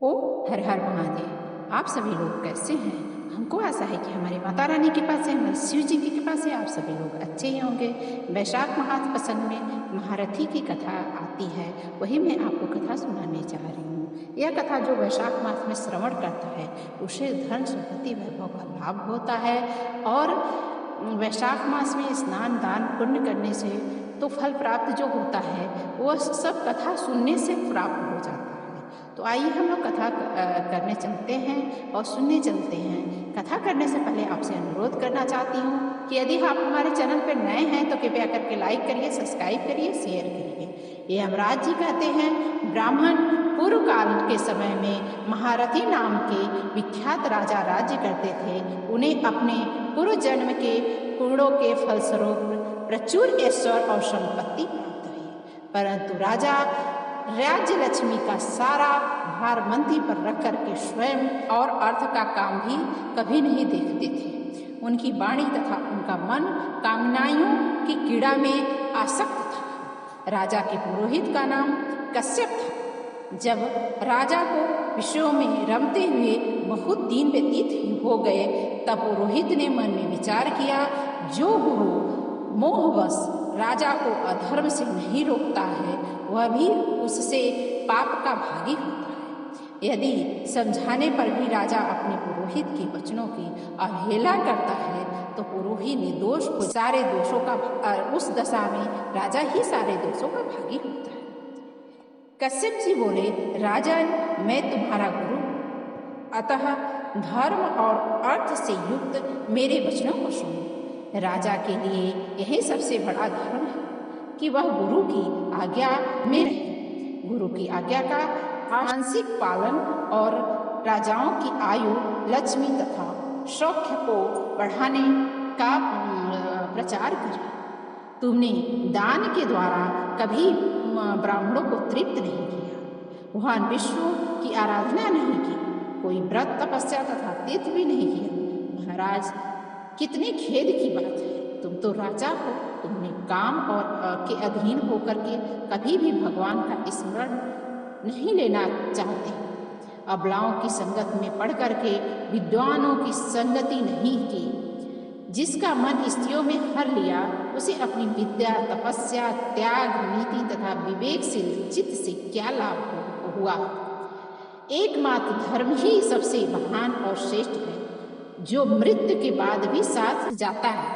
ओ हर हर महादेव। आप सभी लोग कैसे हैं? हमको आशा है कि हमारे माता रानी की कृपा से, हमारे शिव जी की कृपा से आप सभी लोग अच्छे ही होंगे। वैशाख मास प्रसंग में महारथी की कथा आती है, वही मैं आपको कथा सुनाने जा रही हूँ। यह कथा जो वैशाख मास में श्रवण करता है उसे धन संपत्ति वैभव का लाभ होता है। और वैशाख मास में स्नान दान पुण्य करने से तो फल प्राप्त जो होता है वह सब कथा सुनने से प्राप्त हो जाता है। तो आइए हम लोग कथा करने चलते हैं और सुनने चलते हैं। कथा करने से पहले आपसे अनुरोध करना चाहती हूँ कि यदि आप हमारे चैनल पर नए हैं तो कृपया करके लाइक करिए, सब्सक्राइब करिए, शेयर करिए। ये यमराज जी कहते हैं, ब्राह्मण पूर्व काल के समय में महारथी नाम के विख्यात राजा राज्य करते थे। उन्हें अपने पूर्व जन्म के पुण्यों के फलस्वरूप प्रचुर ऐश्वर्य और संपत्ति प्राप्त हुई, परंतु राजा राज्य लक्ष्मी का सारा भार मंत्री पर रख करके स्वयं और अर्थ का काम भी कभी नहीं देखते थे। उनकी वाणी तथा उनका मन कामनाओं की कीड़ा में आसक्त था। राजा के पुरोहित का नाम कश्यप था। जब राजा को विषयों में रमते हुए बहुत दिन व्यतीत हो गए, तब पुरोहित ने मन में विचार किया, जो गुरु मोहवश राजा को अधर्म से नहीं रोकता है वह भी उससे पाप का भागी होता है। यदि समझाने पर भी राजा अपने पुरोहित के वचनों की अवहेलना करता है तो पुरोहित निर्दोष को सारे दोषों का उस दशा में राजा ही सारे दोषों का भागी होता है। कश्यप जी बोले, राजन, मैं तुम्हारा गुरु, अतः धर्म और अर्थ से युक्त मेरे वचनों को सुनो। राजा के लिए यही सबसे बड़ा धर्म है कि वह गुरु की आज्ञा में रहे। गुरु की आज्ञा का आंशिक पालन और राजाओं की आयु, लक्ष्मी तथा सौख्य को बढ़ाने का प्रचार करे। तुमने दान के द्वारा कभी ब्राह्मणों को तृप्त नहीं किया, भगवान विष्णु की आराधना नहीं की, कोई व्रत तपस्या तथा तीर्थ भी नहीं किया। महाराज, कितने खेद की बात है। तुम तो राजा हो, तुमने काम और के अधीन होकर के कभी भी भगवान का स्मरण नहीं लेना चाहते। अबलाओं की संगत में पढ़ करके विद्वानों की संगति नहीं की। जिसका मन स्त्रियों में हर लिया उसे अपनी विद्या, तपस्या, त्याग, नीति तथा विवेकशील चित्त से क्या लाभ हुआ। एकमात्र धर्म ही सबसे महान और श्रेष्ठ है, जो मृत्यु के बाद भी साथ जाता है।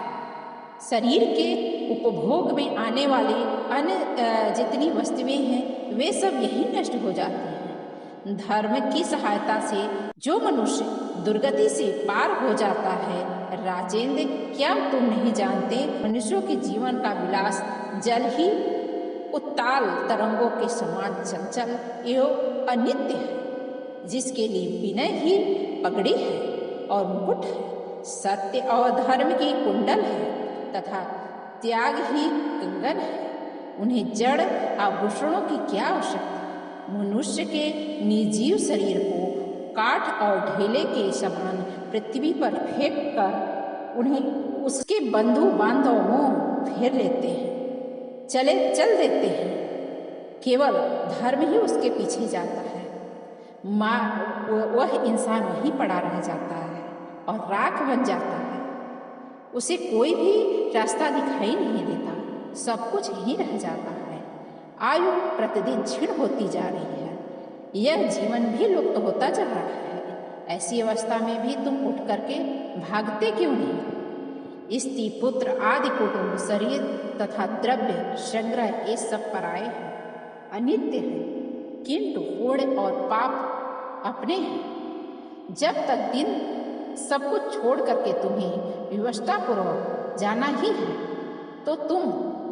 शरीर के उपभोग में आने वाली अन्य जितनी वस्तुएं हैं वे सब यही नष्ट हो जाती हैं। धर्म की सहायता से जो मनुष्य दुर्गति से पार हो जाता है। राजेंद्र, क्या तुम नहीं जानते, मनुष्यों के जीवन का विलास जल ही उत्ताल तरंगों के समान चंचल एवं अनित्य है, जिसके लिए विनय ही पगड़ी है और मुकुट है, सत्य और धर्म की कुंडल है तथा त्याग ही कंगन है। उन्हें जड़ आभूषणों की क्या आवश्यकता। मनुष्य के निर्जीव शरीर को काठ और ढेले के समान पृथ्वी पर फेंक कर उन्हें उसके बंधु बांधवों फेर लेते हैं, चल देते हैं। केवल धर्म ही उसके पीछे जाता है। वह इंसान वहीं पड़ा रह जाता है और राख बन जाता है। उसे कोई भी रास्ता दिखाई नहीं देता, सब कुछ ही रह जाता है। आयु प्रतिदिन क्षीण होती जा रही है, यह जीवन भी लुप्त होता जा रहा है। ऐसी अवस्था में भी तुम उठ करके भागते क्यों नहीं। स्त्री, पुत्र आदि कुटुंब, शरीर तथा द्रव्य संग्रह ये सब पराये हैं, अनित्य है, किंतु पुण्य और पाप अपने हैं। जब तक दिन सब कुछ छोड़ करके तुम्हें विवशतापूर्वक जाना ही है तो तुम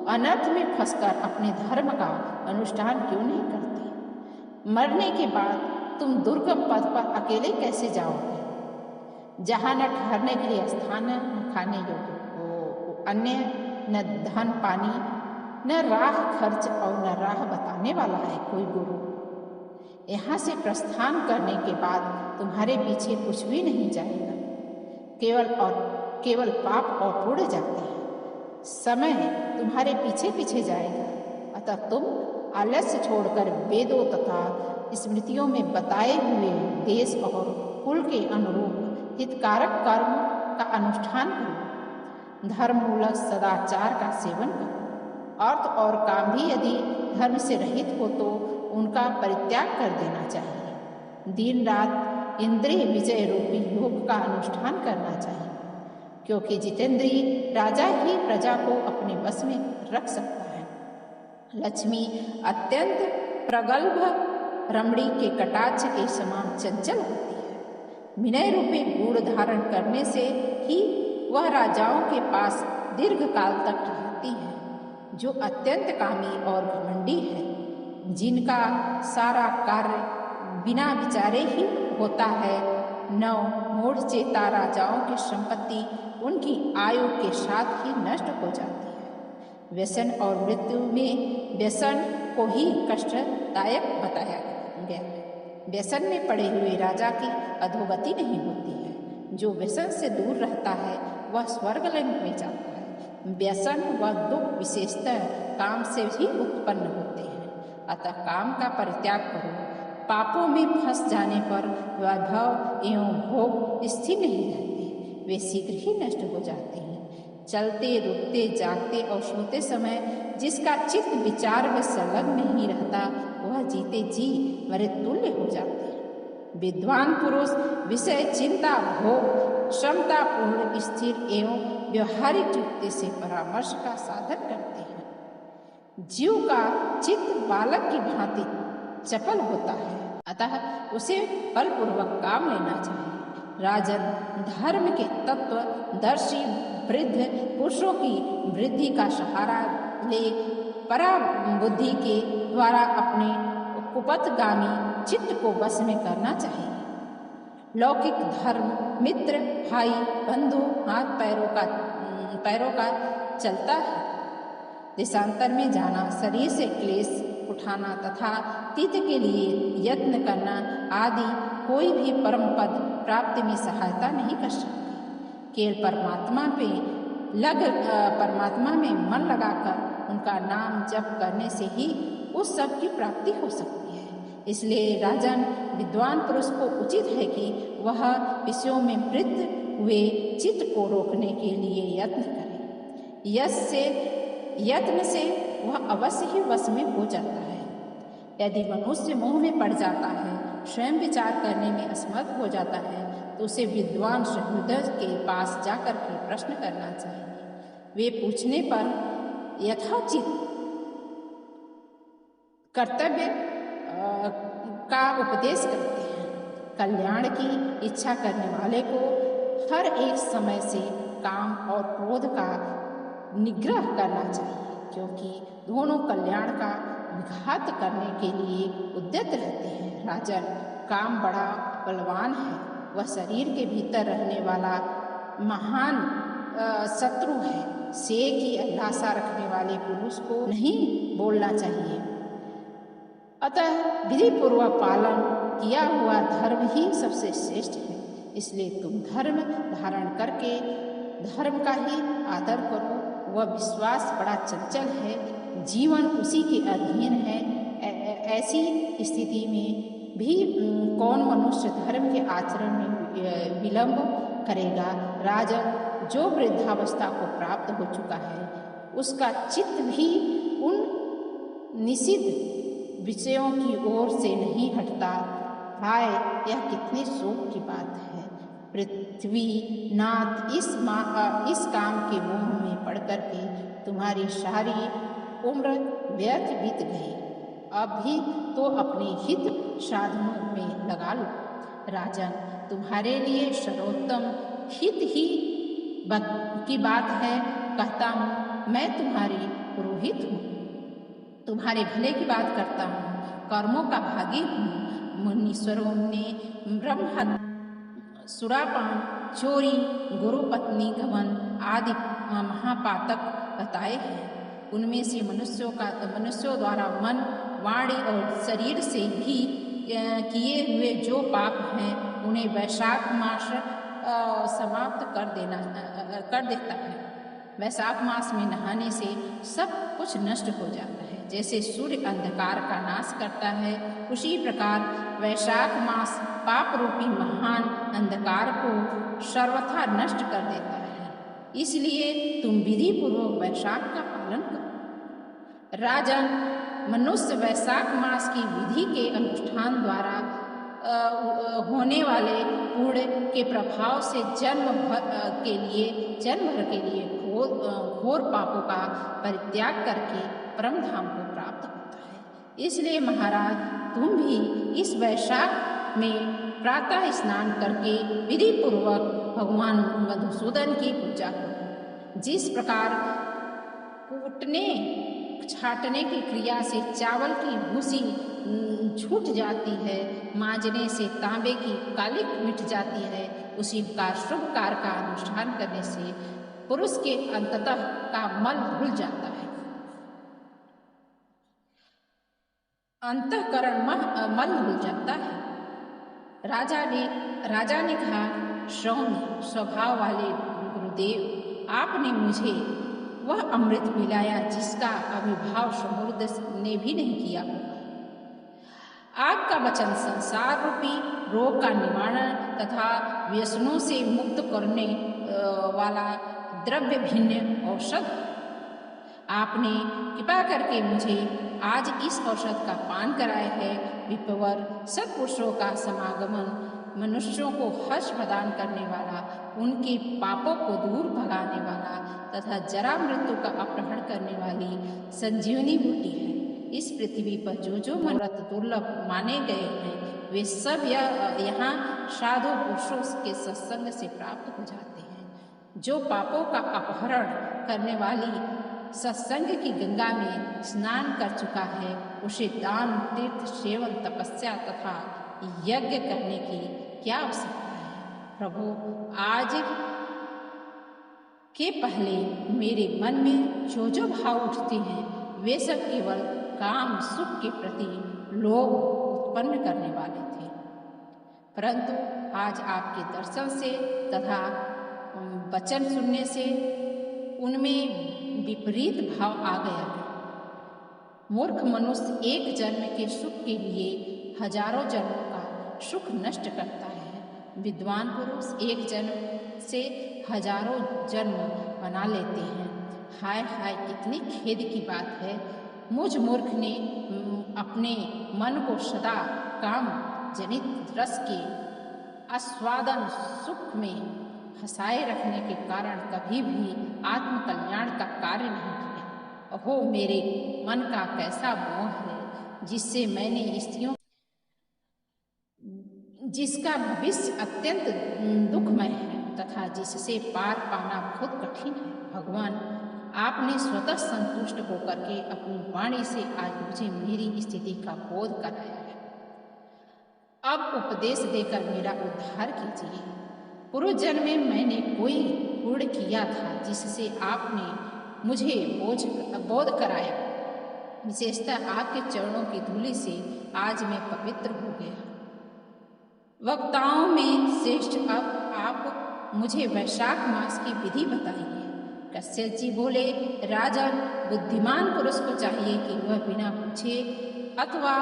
अनर्थ में फंसकर अपने धर्म का अनुष्ठान क्यों नहीं करते। मरने के बाद तुम दुर्गम पद पर अकेले कैसे जाओगे, जहाँ न ठहरने के लिए स्थान, न खाने योग्य अन्य, न धन पानी, न राह खर्च और न राह बताने वाला है कोई गुरु। यहाँ से प्रस्थान करने के बाद तुम्हारे पीछे कुछ भी नहीं जाएगा, केवल पाप और पुण्य जाते हैं। समय तुम्हारे पीछे पीछे जाएगा, अतः तुम आलस्य छोड़कर वेदों तथा स्मृतियों में बताए हुए देश और कुल के अनुरूप हितकारक कर्म का अनुष्ठान करो। धर्ममूलक सदाचार का सेवन करो। अर्थ और काम भी यदि धर्म से रहित हो तो उनका परित्याग कर देना चाहिए। दिन रात इंद्रिय विजय रूपी योग का अनुष्ठान करना चाहिए, क्योंकि जितेंद्रिय राजा ही प्रजा को अपने बस में रख सकता है। लक्ष्मी अत्यंत प्रगल्भ रमणी के कटाक्ष के समान चंचल होती है। विनय रूपी गुण धारण करने से ही वह राजाओं के पास दीर्घ काल तक रहती है। जो अत्यंत कामी और घमंडी है, जिनका सारा कार्य बिना विचारे ही होता है, नव मूढ़ चेता राजाओं की संपत्ति उनकी आयु के साथ ही नष्ट हो जाती है। व्यसन और मृत्यु में व्यसन को ही कष्टदायक बताया गया है। व्यसन में पड़े हुए राजा की अधोगति नहीं होती है। जो व्यसन से दूर रहता है वह स्वर्गलोक में जाता है। व्यसन व दुख विशेषतः काम से ही उत्पन्न होते हैं। अतः काम का परित्याग करो। पापों में फंस जाने पर वैभव एवं भोग स्थिर नहीं रहते, वे शीघ्र ही नष्ट हो जाते हैं। चलते रुकते जागते और सोते समय जिसका चित्त विचार में संलग्न नहीं रहता, वह जीते जी मरे तुल्य हो जाते हैं। विद्वान पुरुष विषय चिंता भोग क्षमता पूर्ण स्थिर एवं व्यवहारिक युक्ति से परामर्श का साधन करते हैं। जीव का चित्त बालक की भांति चपल होता है, अतः उसे बलपूर्वक काम लेना चाहिए। राजन, धर्म के तत्वदर्शी वृद्ध पुरुषों की वृद्धि का सहारा ले परा बुद्धि के द्वारा अपने कुपथगामी चित्त को वश में करना चाहिए। लौकिक धर्म मित्र भाई बंधु हाथ पैरों का चलता है। देशांतर में जाना, शरीर से क्लेश उठाना तथा तीर्थ के लिए यत्न करना आदि कोई भी परम पद प्राप्ति में सहायता नहीं कर सकते। केवल परमात्मा में मन लगाकर उनका नाम जप करने से ही उस सब की प्राप्ति हो सकती है। इसलिए राजन, विद्वान पुरुष को उचित है कि वह विषयों में वृत्त हुए चित्त को रोकने के लिए यत्न करे। यत्न से वह अवश्य ही वश में हो जाता है। यदि मनुष्य मोह में पड़ जाता है, स्वयं विचार करने में असमर्थ हो जाता है, तो उसे विद्वान सहृदय के पास जाकर के प्रश्न करना चाहिए। वे पूछने पर यथोचित कर्तव्य का उपदेश करते हैं। कल्याण की इच्छा करने वाले को हर एक समय से काम और क्रोध का निग्रह करना चाहिए, क्योंकि दोनों कल्याण का विघात करने के लिए उद्यत रहते हैं। राजन, काम बड़ा बलवान है। वह शरीर के भीतर रहने वाला महान शत्रु है। शेर की अभिलाषा रखने वाले पुरुष को नहीं बोलना चाहिए। अतः विधिपूर्वक पालन किया हुआ धर्म ही सबसे श्रेष्ठ है। इसलिए तुम धर्म धारण करके धर्म का ही आदर करो। वह विश्वास बड़ा चंचल है, जीवन उसी के अधीन है। ऐसी स्थिति में भी कौन मनुष्य धर्म के आचरण में विलंब करेगा। राजन, जो वृद्धावस्था को प्राप्त हो चुका है, उसका चित्त भी उन निषिद्ध विषयों की ओर से नहीं हटता। हाय, यह कितनी शोक की बात है। पृथ्वी नाथ इस काम के मोह में पड़कर के तुम्हारी सारी उम्र व्यर्थ बीत गई। अब भी तो अपने हित साधनों में लगा लो। राजन, तुम्हारे लिए सर्वोत्तम हित ही की बात है। कहता हूँ, मैं तुम्हारी पुरोहित हूँ, तुम्हारे भले की बात करता हूँ, कर्मों का भागी हूँ। मुनीश्वरों ने ब्रह्महत्या, सुरापान, चोरी, गुरुपत्नी गमन आदि महापातक बताए हैं। उनमें से मनुष्यों द्वारा मन, वाणी और शरीर से भी किए हुए जो पाप हैं, उन्हें वैशाख मास समाप्त कर देता है। वैशाख मास में नहाने से सब कुछ नष्ट हो जाता है। जैसे सूर्य अंधकार का नाश करता है, उसी प्रकार वैशाख मास पाप रूपी महान अंधकार को सर्वथा नष्ट कर देता है। इसलिए तुम विधि पूर्वक वैशाख का पालन करो। राजन, मनुष्य वैशाख मास की विधि के अनुष्ठान द्वारा होने वाले पुण्य के प्रभाव से जन्म भर के लिए घोर पापों का परित्याग करके परम धाम को प्राप्त होता है। इसलिए महाराज, तुम भी इस वैशाख में प्रातः स्नान करके विधि पूर्वक भगवान मधुसूदन की पूजा करो। जिस प्रकार कूटने छाटने की क्रिया से चावल की भूसी छूट जाती है, मांजने से तांबे की कालिक मिट जाती है, उसी प्रकार शुभ कार्य का अनुष्ठान करने से पुरुष के अंततः का मल धुल जाता है, अंतःकरण मल धुल जाता है। राजा ने कहा, सौम्य स्वभाव वाले गुरुदेव, आपने मुझे वह अमृत पिलाया जिसका अभिभाव समुद्र ने भी नहीं किया होगा। आपका वचन संसार रूपी रोग का निवारण तथा व्यसनों से मुक्त करने वाला द्रव्य भिन्न औषध। आपने कृपा करके मुझे आज इस औषध का पान कराया है। विप्रवर सत्पुरुषों का समागमन मनुष्यों को हर्ष प्रदान करने वाला, उनके पापों को दूर भगाने वाला तथा जरा मृत्यु का अपहरण करने वाली संजीवनी बूटी है। इस पृथ्वी पर जो मनोरथ दुर्लभ माने गए हैं, वे सब यहाँ साधु पुरुषों के सत्संग से प्राप्त हो जाते हैं। जो पापों का अपहरण करने वाली सत्संग की गंगा में स्नान कर चुका है, उसे दान, तीर्थ, सेवन, तपस्या तथा यज्ञ करने की क्या आवश्यकता है। प्रभु, आज के पहले मेरे मन में जो भाव उठते हैं, वे सब केवल काम सुख के प्रति लोभ उत्पन्न करने वाले थे, परंतु आज आपके दर्शन से तथा वचन सुनने से उनमें विपरीत भाव आ गया है। मूर्ख मनुष्य एक जन्म के सुख के लिए हजारों जन्मों का सुख नष्ट करता है। विद्वान पुरुष एक जन्म से हजारों जन्म बना लेते हैं। हाय हाय, कितनी खेद की बात है। मुझ मूर्ख ने अपने मन को सदा काम जनित रस के आस्वादन सुख में फंसाए रखने के कारण कभी भी आत्म कल्याण का कार्य नहीं किया। अहो, मेरे मन का कैसा मोह है, जिससे मैंने स्त्रियों जिसका भविष्य अत्यंत दुखमय है तथा जिससे पार पाना बहुत कठिन है। भगवान, आपने स्वतः संतुष्ट होकर के अपनी वाणी से आज मुझे मेरी स्थिति का बोध कराया है। अब उपदेश देकर मेरा उद्धार कीजिए। पूर्व जन्म में मैंने कोई पुण्य किया था जिससे आपने मुझे बोध कराया। विशेषतः आपके चरणों की धूलि से आज मैं पवित्र हो गया। वक्ताओं में श्रेष्ठ, अब आप मुझे वैशाख मास की विधि बताइए। कश्यप जी बोले, राजन, बुद्धिमान पुरुष को चाहिए कि वह बिना पूछे अथवा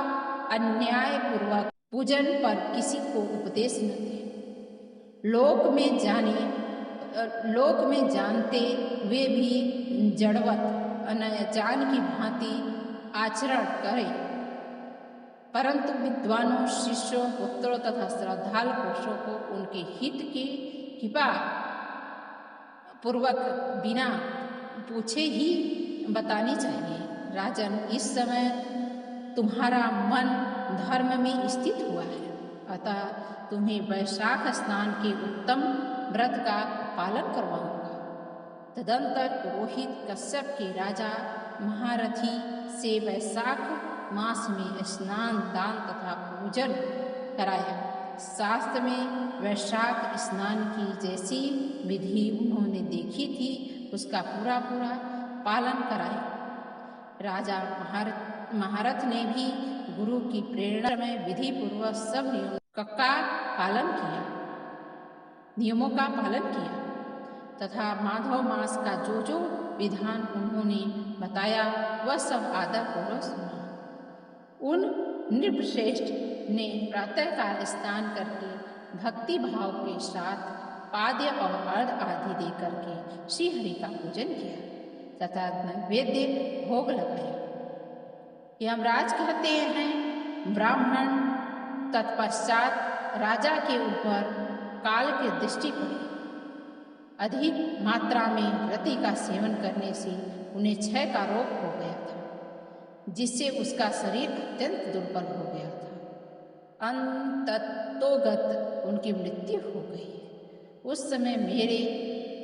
अन्यायपूर्वक पूजन पर किसी को उपदेश न दे। लोक में जानते हुए भी जड़वत अनजान की भांति आचरण करे, परंतु विद्वानों, शिष्यों, पुत्रों तथा श्रद्धालु पुरुषों को उनके हित की कृपा पूर्वक बिना पूछे ही बतानी चाहिए। राजन, इस समय तुम्हारा मन धर्म में स्थित हुआ है, अतः तुम्हें वैशाख स्नान के उत्तम व्रत का पालन करवाऊंगा। तदंतर पुरोहित कश्यप के राजा महारथी से वैशाख मास में स्नान, दान तथा पूजन कराया। शास्त्र में वैशाख स्नान की जैसी विधि उन्होंने देखी थी, उसका पूरा पालन कराया। राजा महारथ ने भी गुरु की प्रेरणा में विधि पूर्वक सब नियमों का पालन किया तथा माधव मास का जो विधान उन्होंने बताया वह सब आदरपूर्वक सुना। उन नृपश्रेष्ठ ने प्रातःकाल स्नान करके भक्ति भाव के साथ पाद्य और अर्घ आदि दे करके श्री हरि का पूजन किया तथा नैवेद्य भोग लगाया। यमराज कहते हैं, ब्राह्मण तत्पश्चात राजा के ऊपर काल की दृष्टि पड़ी। अधिक मात्रा में रति का सेवन करने से उन्हें क्षय का रोग हो गया था, जिससे उसका शरीर अत्यंत दुर्बल हो गया था। अंततोगत उनकी मृत्यु हो गई। उस समय मेरे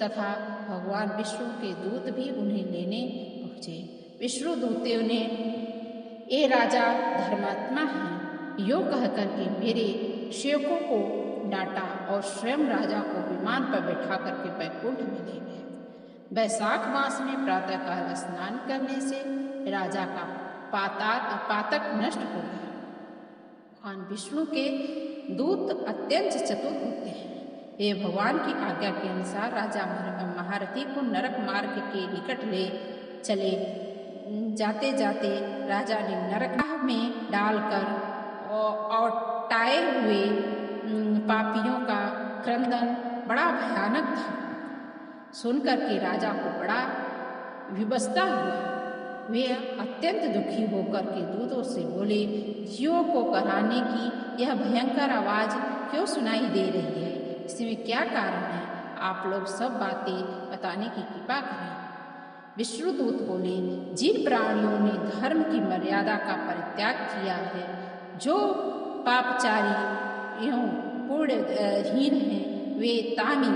तथा भगवान विष्णु के दूत भी उन्हें लेने पहुँचे। विष्णु दूतों ने, ए राजा धर्मात्मा है, यो कहकर के मेरे सेवकों को डांटा और स्वयं राजा को विमान पर बैठा करके बैकुंठ में ले गए। वैशाख मास में प्रातःकाल स्नान करने से राजा का पातक नष्ट हो गया। भगवान विष्णु के दूत अत्यंत चतुर होते हैं। ये भगवान की आज्ञा के अनुसार राजा महारथी को नरक मार्ग के निकट ले चले। जाते जाते राजा ने नरक में डालकर और टाए हुए पापियों का क्रंदन बड़ा भयानक था। सुनकर के राजा को बड़ा विवशता हुआ। वे अत्यंत दुखी होकर के दूतों से बोले, जीवों को कराने की यह भयंकर आवाज क्यों सुनाई दे रही है? इसमें क्या कारण है? आप लोग सब बातें बताने की कृपा करें। विष्णुदूत बोले, जिन प्राणियों ने धर्म की मर्यादा का परित्याग किया है, जो पापचारी एवं पुण्यहीन हैं, वे तामी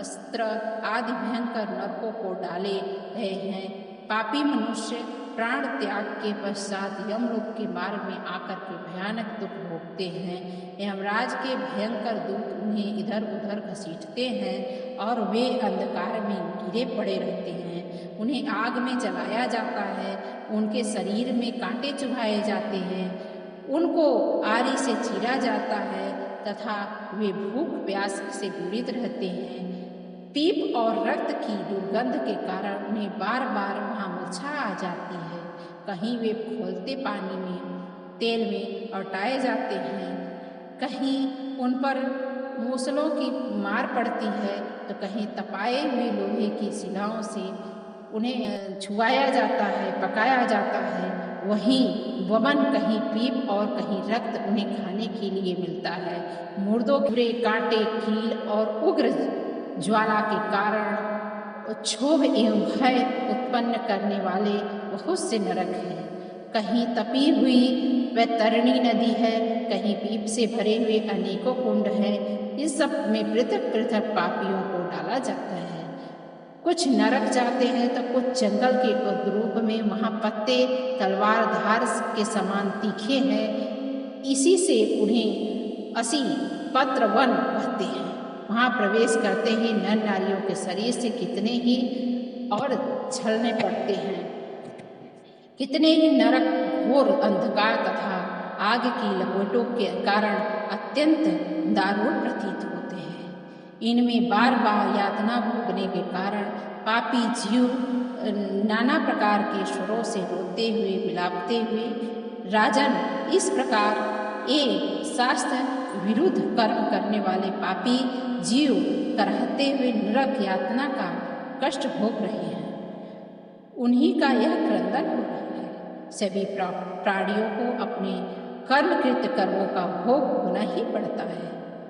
स्त्र आदि भयंकर नरकों को डाले गए हैं। पापी मनुष्य प्राण त्याग के पश्चात यमलोक के मार्ग में आकर के भयानक दुख भोगते हैं। यमराज के भयंकर दूत उन्हें इधर उधर घसीटते हैं और वे अंधकार में गिरे पड़े रहते हैं। उन्हें आग में जलाया जाता है, उनके शरीर में कांटे चुभाए जाते हैं, उनको आरी से चीरा जाता है तथा वे भूख प्यास से पीड़ित रहते हैं। पीप और रक्त की दुर्गंध के कारण उन्हें बार बार वहाँ मूर्छा आ जाती है। कहीं वे खौलते पानी में, तेल में औटाए जाते हैं, कहीं उन पर मूसलों की मार पड़ती है तो कहीं तपाए हुए लोहे की शिलाओं से उन्हें छुआया जाता है, पकाया जाता है। वहीं वमन, कहीं पीप और कहीं रक्त उन्हें खाने के लिए मिलता है। मुर्दों के कांटे, कील और उग्र ज्वाला के कारण क्षोभ एवं भय उत्पन्न करने वाले बहुत से नरक हैं। कहीं तपी हुई वैतरणी नदी है, कहीं पीप से भरे हुए अनेकों कुंड हैं। इन सब में पृथक पृथक पापियों को डाला जाता है। कुछ नरक जाते हैं तो कुछ जंगल के उद्रूप में, वहाँ पत्ते तलवार धार के समान तीखे हैं। इसी से उन्हें असी पत्र वन कहते हैं। वहाँ प्रवेश करते ही नर नारियों के शरीर से कितने ही और छलने पड़ते हैं। कितने ही नरक घोर अंधकार तथा आग की लपेटों के कारण अत्यंत दारुण प्रतीत होते हैं। इनमें बार बार यातना भोगने के कारण पापी जीव नाना प्रकार के स्वरों से रोते हुए विलापते हुए, राजन, इस प्रकार ये शास्त्र विरुद्ध कर्म करने वाले पापी जीव करहते हुए नरक यातना का कष्ट भोग रहे हैं। उन्हीं का यह क्रंदन हो रहा है। सभी प्राणियों को अपने कर्मकृत कर्मों का भोग होना ही पड़ता है।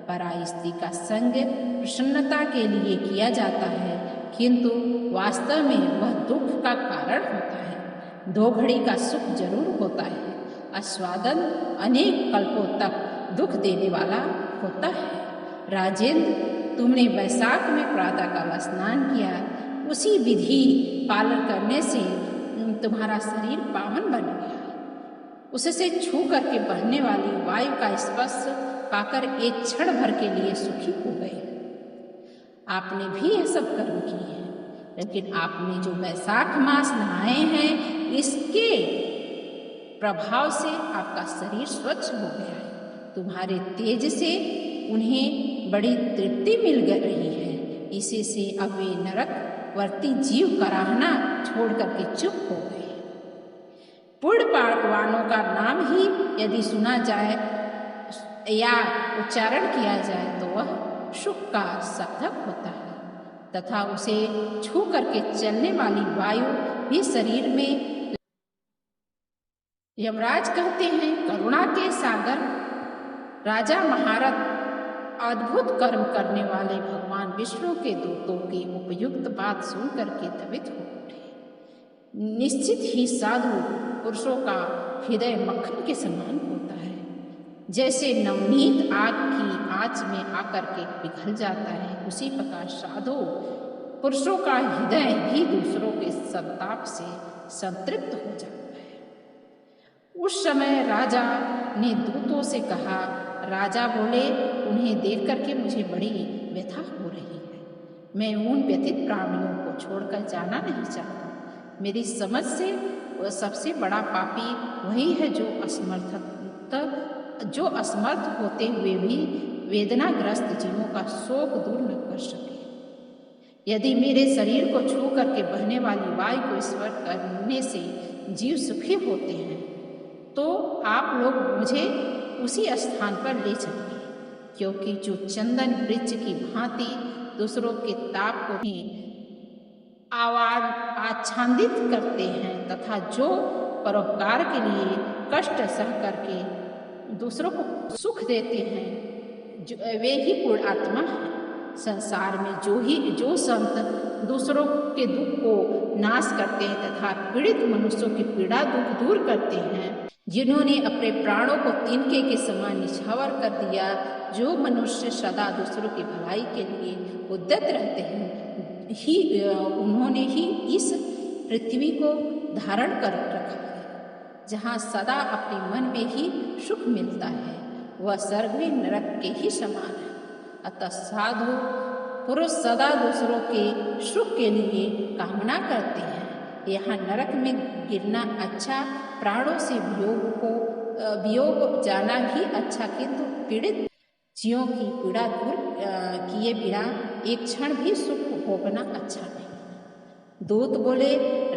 पराई स्त्री का संग प्रसन्नता के लिए किया जाता है, किंतु वास्तव में वह दुख का कारण होता है। दो घड़ी का सुख जरूर होता है, आस्वादन अनेक कल्पों तक दुख देने वाला होता है। राजेंद्र, तुमने वैशाख में प्रातःकाल स्नान किया, उसी विधि पालन करने से तुम्हारा शरीर पावन बन गया। उससे छू करके बहने वाली वायु का स्पर्श पाकर एक क्षण भर के लिए सुखी हो गए। आपने भी यह सब कर्म किए हैं, लेकिन आपने जो वैशाख मास नहाए हैं, इसके प्रभाव से आपका शरीर स्वच्छ हो गया है। तुम्हारे तेज से उन्हें बड़ी तृप्ति मिल रही है। इसी से अब वे नरक वर्ती जीव कराहना छोड़ करके चुप हो गए। पुण्य पापवानों का नाम ही यदि सुना जाए या उच्चारण किया जाए तो वह सुख का साधक होता है तथा उसे छू करके चलने वाली वायु भी शरीर में। यमराज कहते हैं, करुणा के सागर राजा महारथ अद्भुत कर्म करने वाले भगवान विष्णु के दूतों की उपयुक्त बात सुन करके द्रवित हो उठे। निश्चित ही साधु पुरुषों का हृदय मक्खन के समान होता है, जैसे नवनीत आग की आंच में आकर के पिघल जाता है, उसी प्रकार साधु पुरुषों का हृदय भी दूसरों के संताप से संतृप्त हो जाता है। उस समय राजा ने दूतों से कहा। राजा बोले, उन्हें देख करके मुझे बड़ी व्यथा हो रही है। मैं उन व्यथित प्राणियों को छोड़कर जाना नहीं चाहता। मेरी समझ से वह सबसे बड़ा पापी वही है जो असमर्थ होते हुए भी वेदनाग्रस्त जीवों का शोक दूर न कर सके। यदि मेरे शरीर को छू करके बहने वाली वायु को स्पर्श करने से जीव सुखी होते हैं तो आप लोग मुझे उसी स्थान पर ले चलिए, क्योंकि जो चंदन वृक्ष की भांति दूसरों के ताप को ही आच्छादित करते हैं तथा जो परोपकार के लिए कष्ट सह करके दूसरों को सुख देते हैं, वे ही पूर्ण आत्मा हैं। संसार में जो संत दूसरों के दुख को नाश करते हैं तथा पीड़ित मनुष्यों की पीड़ा दुख दूर करते हैं, जिन्होंने अपने प्राणों को तिनके के समान निछावर कर दिया, जो मनुष्य सदा दूसरों की भलाई के लिए उद्यत रहते हैं, उन्होंने ही इस पृथ्वी को धारण कर रखा है, जहाँ सदा अपने मन में ही सुख मिलता है। वह स्वर्ग भी नरक के ही समान है। अतः साधु पुरुष सदा दूसरों के सुख के लिए कामना करते हैं। यहाँ नरक में गिरना अच्छा, प्राणों से वियोग जाना भी अच्छा, किंतु पीड़ित जीवों की पीड़ा दूर किए बिना एक क्षण भी सुख भोगना अच्छा नहीं। दूत बोले,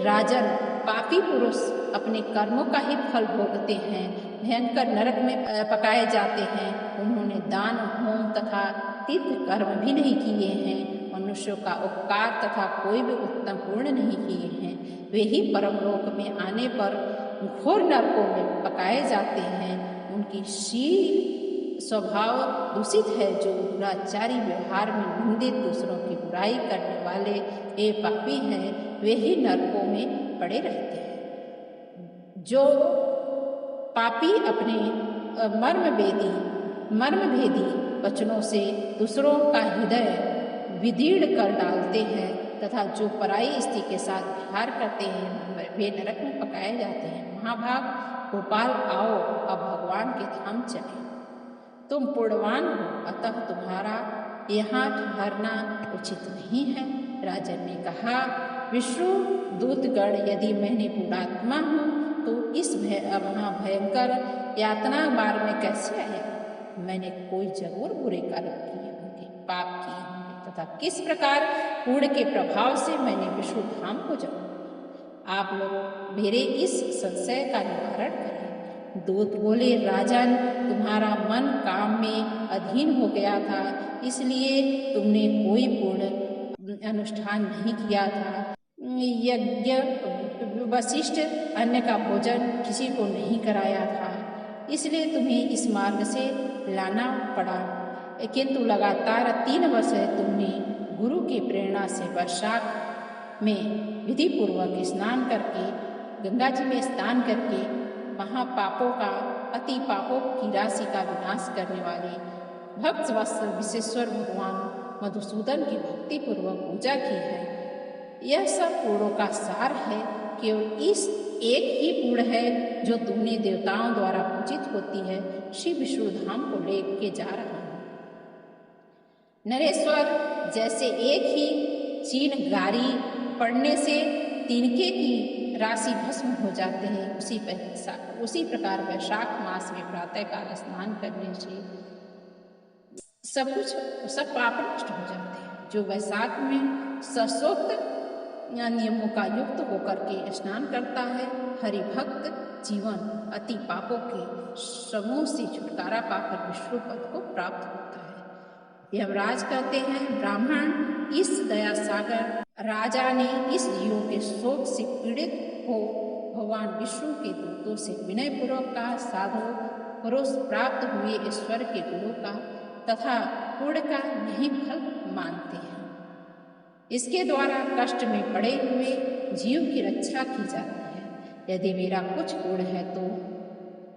राजन, पापी पुरुष अपने कर्मों का ही फल भोगते हैं, भयंकर नरक में पकाए जाते हैं। उन्होंने दान होम तथा तीर्थ कर्म भी नहीं किए हैं, मनुष्यों का उपकार तथा कोई भी उत्तम पुण्य नहीं किए हैं। वे ही परमलोक में आने पर घोर नरकों में पकाए जाते हैं। उनकी शील स्वभाव दूषित है, जो दुराचारी व्यवहार में निंदित दूसरों की बुराई करने वाले ये पापी हैं, वे ही नरकों में पड़े रहते हैं। जो पापी अपने मर्मभेदी वचनों से दूसरों का हृदय विदीर्ण कर डालते हैं तथा जो पराई स्त्री के साथ व्यवहार करते हैं, वे नरक में पकाए जाते हैं। महाभाग गोपाल, आओ अब भगवान के धाम चले। तुम पुण्यवान हो, अतः तुम्हारा यहाँ ठहरना उचित नहीं है। राजन ने कहा, विष्णु दूतगण, यदि मैंने पुण्यात्मा हूँ तो इस महाभयंकर यातना मार्ग में कैसे आया? मैंने कोई जरूर बुरे कार्य किए होंगे, पाप किए होंगे तथा किस प्रकार पुण्य के प्रभाव से मैंने विष्णु धाम को जाऊँ। आप लोग मेरे इस संशय का निवारण करें। दूत बोले, राजन, तुम्हारा मन काम में अधीन हो गया था, इसलिए तुमने कोई पूर्ण अनुष्ठान नहीं किया था। यज्ञ वशिष्ठ अन्न का भोजन किसी को नहीं कराया था, इसलिए तुम्हें इस मार्ग से लाना पड़ा। किंतु लगातार 3 वर्ष तुमने गुरु की प्रेरणा से वैशाख में विधि पूर्वक स्नान करके, गंगा जी में स्नान करके महापापों का, अति पापों की राशि का विनाश करने वाले भक्त वत्सल विश्वेश्वर भगवान मधुसूदन की भक्ति पूर्वक पूजा की है। यह सब पूर्णों का सार है। केवल इस एक ही पूर्ण है जो तुमने देवताओं द्वारा पूजित होती है, श्री विष्णु धाम को लेके जा रहा हूँ। नरेश्वर, जैसे एक ही चीन गारी पड़ने से तिनके की राशि भस्म हो जाते हैं, उसी प्रकार वैशाख मास में प्रातःकाल स्नान करने से सब पाप नष्ट हो जाते हैं। जो वैशाख में सशोक्त नियमों का युक्त होकर के स्नान करता है, हरिभक्त जीवन अति पापों के समूह से छुटकारा पाकर विष्णु पद को प्राप्त होता है। यमराज कहते हैं, ब्राह्मण, इस दया सागर राजा ने इस जीवों के शोक से पीड़ित हो भगवान विष्णु के दूतों से विनय पूर्वक का साधु पुरुष प्राप्त हुए ईश्वर के गुणों का तथा पुण्य का यही फल मानते हैं। इसके द्वारा कष्ट में पड़े हुए जीव की रक्षा की जाती है। यदि मेरा कुछ गुण है तो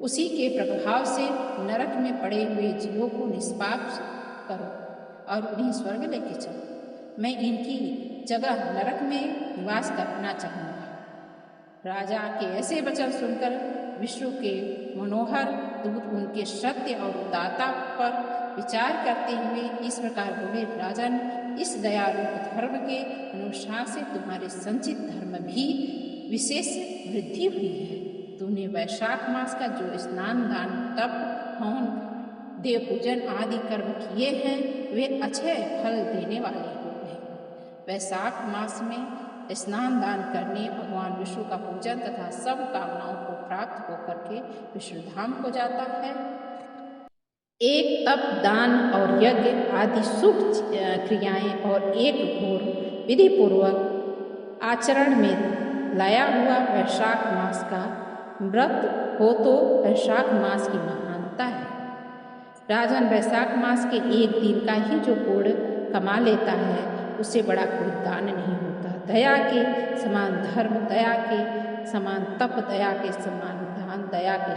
उसी के प्रभाव से नरक में पड़े हुए जीवों को निष्पाप करो और उन्हें स्वर्ग लेके चलो। मैं इनकी जगह नरक में निवास करना चाहूँगा। राजा के ऐसे वचन सुनकर विष्णु के मनोहर दूत उनके सत्य और उदारता पर विचार करते हुए इस प्रकार बोले, राजन, इस दयालु धर्म के अनुसार से तुम्हारे संचित धर्म भी विशेष वृद्धि हुई है। तुमने वैशाख मास का जो स्नान, दान, तप, हवन, देव पूजन आदि कर्म किए हैं वे अच्छे फल देने वाले हो गए। वैशाख मास में स्नान दान करने भगवान विष्णु का पूजन तथा सब कामनाओं को प्राप्त होकर के विष्णु धाम को जाता है। एक तप, दान और यज्ञ आदि शुभ क्रियाएं और एक घोर विधि पूर्वक आचरण में लाया हुआ वैशाख मास का व्रत हो तो वैशाख मास की महानता है। राजन, वैशाख मास के एक दिन का ही जो पुण्य कमा लेता है उससे बड़ा कोई दान नहीं होता। दया के समान धर्म, दया के समान तप, दया के समान दान, दया के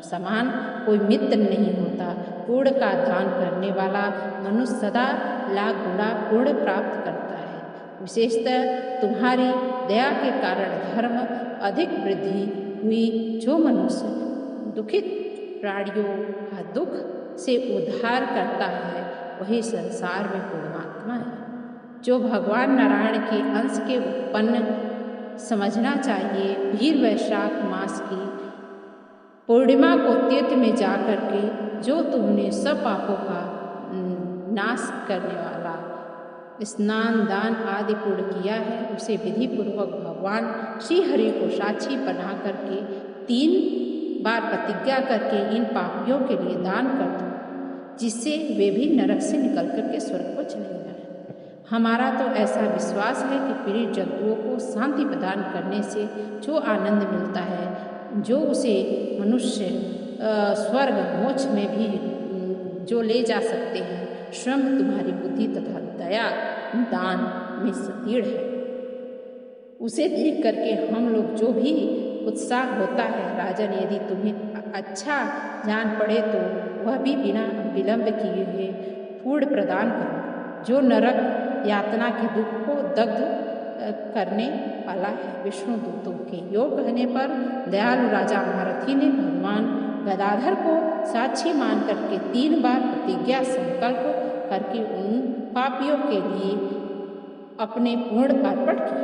समान कोई मित्र नहीं होता। पुण्य का दान करने वाला मनुष्य सदा लाख गुणा पुण्य प्राप्त करता है। विशेषतः तुम्हारी दया के कारण धर्म अधिक वृद्धि हुई। जो मनुष्य दुखित प्राणियों का दुख से उद्धार करता है वही संसार में परमात्मा है। जो भगवान नारायण के अंश के उत्पन्न समझना चाहिए। वीर वैशाख मास की पूर्णिमा को तीर्थ में जाकर के जो तुमने सब पापों का नाश करने वाला स्नान, दान आदि पुण्य किया है उसे विधि पूर्वक भगवान श्री हरि को साक्षी बना करके 3 बार प्रतिज्ञा करके इन पापियों के लिए दान कर दो, जिससे वे भी नरक से निकल करके स्वर्ग को चले जाएं। हमारा तो ऐसा विश्वास है कि पीड़ित जंतुओं को शांति प्रदान करने से जो आनंद मिलता है, जो उसे मनुष्य स्वर्ग मोक्ष में भी जो ले जा सकते हैं, स्वयं तुम्हारी बुद्धि तथा दया दान में सुदृढ़ है। उसे देख करके हम लोग जो भी उत्साह होता है। राजन, यदि तुम्हें अच्छा जान पड़े तो वह भी बिना विलंब किए हुए पूर्ण प्रदान करो, जो नरक यातना के दुख को दग्ध करने वाला है। विष्णु दूतों के योग कहने पर दयालु राजा महारथी ने भगवान गदाधर को साक्षी मान करके 3 बार प्रतिज्ञा संकल्प करके उन पापियों के लिए अपने पूर्ण अर्पण किया।